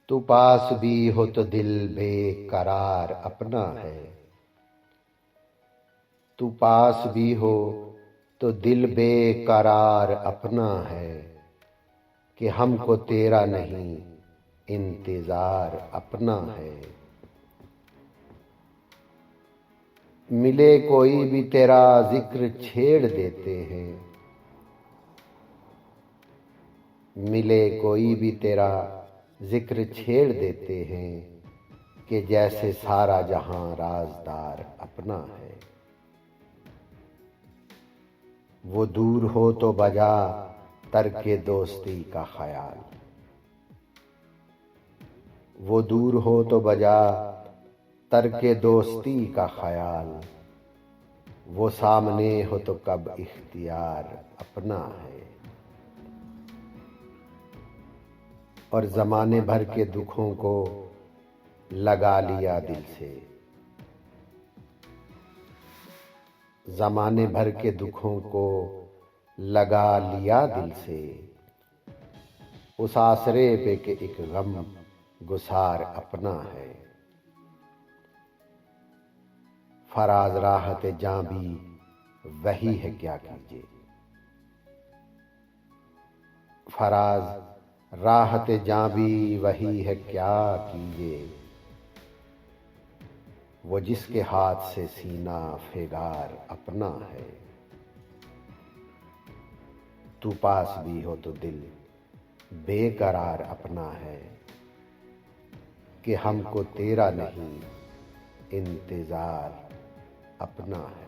तू पास भी हो तो दिल बेकरार अपना है। तू पास भी हो तो दिल बेकरार अपना है कि हमको तेरा नहीं इंतजार अपना है। मिले कोई भी तेरा जिक्र छेड़ देते हैं। मिले कोई भी तेरा जिक्र छेड़ देते हैं कि जैसे सारा जहां राजदार अपना है। वो दूर हो तो बजा तरके दोस्ती का ख्याल। वो दूर हो तो बजा तरके दोस्ती का ख्याल। वो सामने हो तो कब इख्तियार अपना है। और जमाने भर के दुखों को लगा लिया दिल से। जमाने भर के दुखों को लगा लिया दिल से। उस आसरे पे के एक गम गुसार अपना है। फराज राहत जां भी वही है क्या कीजिए। फराज राहत जां भी वही है क्या कीजिए। वो जिसके हाथ से सीना फेगार अपना है। तू पास भी हो तो दिल बेकरार अपना है कि हमको तेरा नहीं इंतजार अपना है।